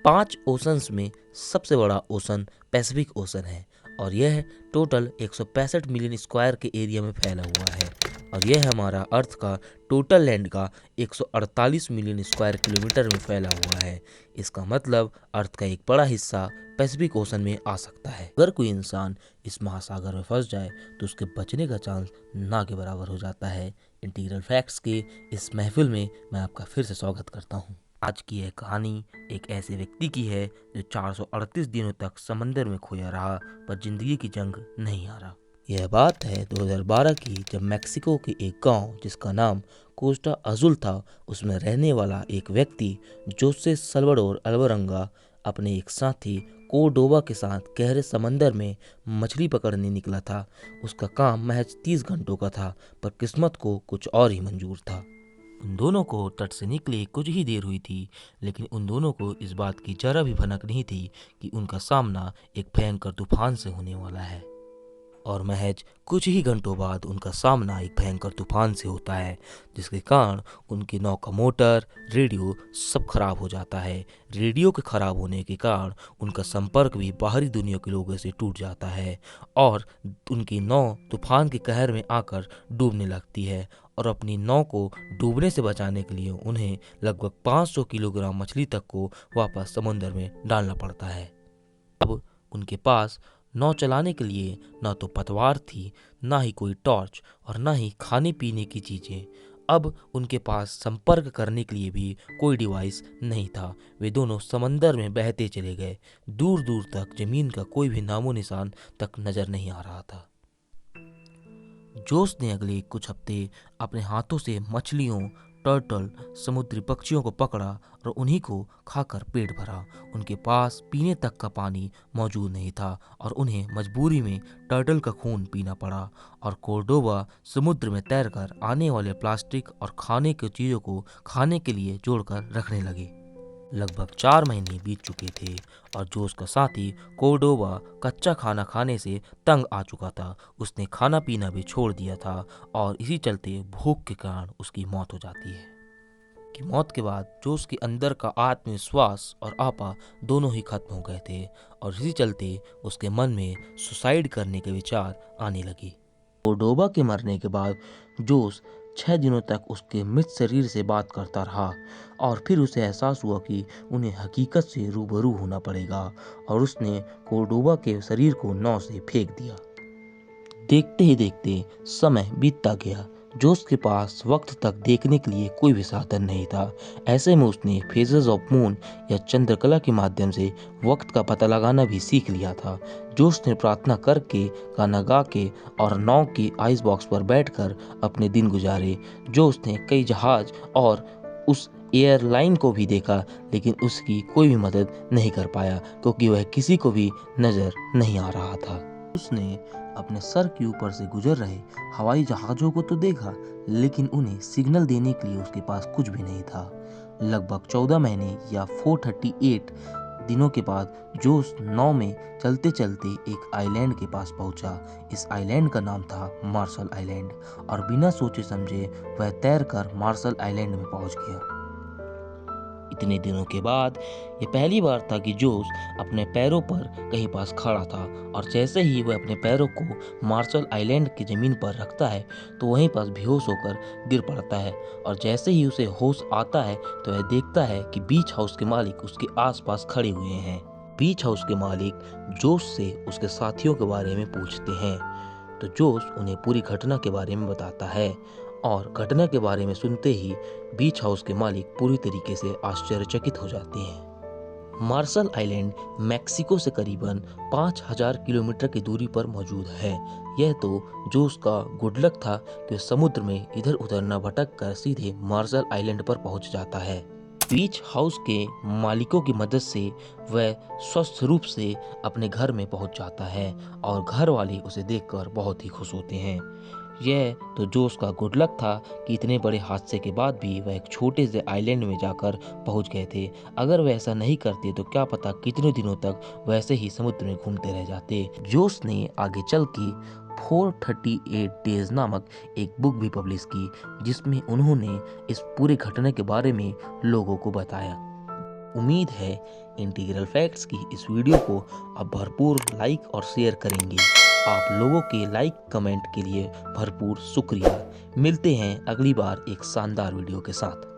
5 oceans में सबसे बड़ा ओशन पैसिफिक ओशन है और यह टोटल 165 मिलियन स्क्वायर के एरिया में फैला हुआ है और यह हमारा अर्थ का टोटल लैंड का 148 मिलियन स्क्वायर किलोमीटर में फैला हुआ है। इसका मतलब अर्थ का एक बड़ा हिस्सा पैसिफिक ओशन में आ सकता है। अगर कोई इंसान इस महासागर में फंस जाए तो उसके बचने का चांस ना के बराबर हो जाता है। इंटीग्रल फैक्ट्स के इस महफिल में मैं आपका फिर से स्वागत करता हूँ। आज की यह कहानी एक ऐसे व्यक्ति की है जो 438 दिनों तक समंदर में खोया रहा पर जिंदगी की जंग नहीं हारा। यह बात है 2012 की, जब मेक्सिको के एक गांव जिसका नाम कोस्टा अजुल था उसमें रहने वाला एक व्यक्ति जोसे सल्वाडोर अल्वारेंगा अपने एक साथी कोर्डोबा के साथ गहरे समंदर में मछली पकड़ने निकला था। उसका काम महज 30 घंटों का था पर किस्मत को कुछ और ही मंजूर था। उन दोनों को तट से निकले कुछ ही देर हुई थी, लेकिन उन दोनों को इस बात की जरा भी भनक नहीं थी कि उनका सामना एक भयंकर तूफान से होने वाला है। और महज कुछ ही घंटों बाद उनका सामना एक भयंकर तूफान से होता है, जिसके कारण उनकी नाव का मोटर, रेडियो सब खराब हो जाता है। रेडियो के खराब होने के कारण उनका संपर्क भी बाहरी दुनिया के लोगों से टूट जाता है और उनकी नाव तूफान के कहर में आकर डूबने लगती है और अपनी नाव को डूबने से बचाने के लिए उन्हें लगभग 500 किलोग्राम मछली तक को वापस समुद्र में डालना पड़ता है। अब उनके पास नाव चलाने के लिए ना तो पतवार थी, ना ही कोई टॉर्च और ना ही खाने पीने की चीजें। अब उनके पास संपर्क करने के लिए भी कोई डिवाइस नहीं था। वे दोनों समंदर में बहते चले गए। दूर दूर तक जमीन का कोई भी नामो निशान तक नजर नहीं आ रहा था। जोस ने अगले कुछ हफ्ते अपने हाथों से मछलियों, टर्टल, समुद्री पक्षियों को पकड़ा और उन्हीं को खाकर पेट भरा। उनके पास पीने तक का पानी मौजूद नहीं था और उन्हें मजबूरी में टर्टल का खून पीना पड़ा और कोर्डोबा समुद्र में तैरकर आने वाले प्लास्टिक और खाने की चीज़ों को खाने के लिए जोड़कर रखने लगे। लगभग 4 महीने बीत चुके थे और जोस का साथी कोर्डोबा कच्चा खाना खाने से तंग आ चुका था। उसने खाना पीना भी छोड़ दिया था और इसी चलते भूख के कारण उसकी मौत हो जाती है। कि मौत के बाद जोस के अंदर का आत्मविश्वास और आपा दोनों ही खत्म हो गए थे और इसी चलते उसके मन में सुसाइड करने के विचार आने लगे। कोर्डोबा के मरने के बाद जोस 6 दिनों तक उसके मृत शरीर से बात करता रहा और फिर उसे एहसास हुआ कि उन्हें हकीकत से रूबरू होना पड़ेगा और उसने कोर्डोबा के शरीर को नाव से फेंक दिया। देखते ही देखते समय बीतता गया। जोस के पास वक्त तक देखने के लिए कोई भी साधन नहीं था। ऐसे में उसने फेजेस ऑफ मून या चंद्रकला के माध्यम से वक्त का पता लगाना भी सीख लिया था। जोस ने प्रार्थना करके, गाना गा के और नाव की आइस बॉक्स पर बैठकर अपने दिन गुजारे। जोस ने कई जहाज और उस एयरलाइन को भी देखा, लेकिन उसकी कोई भी मदद नहीं कर पाया क्योंकि वह किसी को भी नजर नहीं आ रहा था। उसने अपने सर के ऊपर से गुजर रहे हवाई जहाजों को तो देखा, लेकिन उन्हें सिग्नल देने के लिए उसके पास कुछ भी नहीं था। लगभग 14 महीने या 438 दिनों के बाद जोस नाव में चलते चलते एक आइलैंड के पास पहुंचा। इस आइलैंड का नाम था मार्शल आइलैंड और बिना सोचे समझे वह तैरकर मार्शल आइलैंड में पहुंच गया। इतने दिनों के बाद ये पहली बार था कि जोस अपने पैरों पर कहीं पास खड़ा था और जैसे ही वह अपने पैरों को मार्शल आइलैंड की जमीन पर रखता है तो वहीं पास बेहोश होकर गिर पड़ता है और जैसे ही उसे होश आता है तो वह देखता है कि बीच हाउस के मालिक उसके आसपास खड़े हुए हैं। बीच हाउस के मालिक जोस से उसके साथियों के बारे में पूछते हैं तो जोस उन्हें पूरी घटना के बारे में बताता है और घटना के बारे में सुनते ही बीच हाउस के मालिक पूरी तरीके से आश्चर्यचकित हो जाते हैं। मार्शल आइलैंड मेक्सिको से करीबन 5000 किलोमीटर की दूरी पर मौजूद है। यह तो जोस का गुड लक था कि समुद्र में इधर उधर न भटक कर सीधे मार्शल आइलैंड पर पहुंच जाता है। बीच हाउस के मालिकों की मदद से वह स्वस्थ रूप से अपने घर में पहुंच जाता है और घर वाले उसे देखकर बहुत ही खुश होते हैं। यह तो जोस का गुड लक था कि इतने बड़े हादसे के बाद भी वह एक छोटे से आइलैंड में जाकर पहुंच गए थे। अगर वह ऐसा नहीं करते तो क्या पता कितने दिनों तक वैसे ही समुद्र में घूमते रह जाते। जोस ने आगे चल के 438 डेज नामक एक बुक भी पब्लिश की जिसमें उन्होंने इस पूरे घटना के बारे में लोगों को बताया। उम्मीद है इंटीग्रल फैक्ट्स की इस वीडियो को आप भरपूर लाइक और शेयर करेंगे। आप लोगों के लाइक कमेंट के लिए भरपूर शुक्रिया। मिलते हैं अगली बार एक शानदार वीडियो के साथ।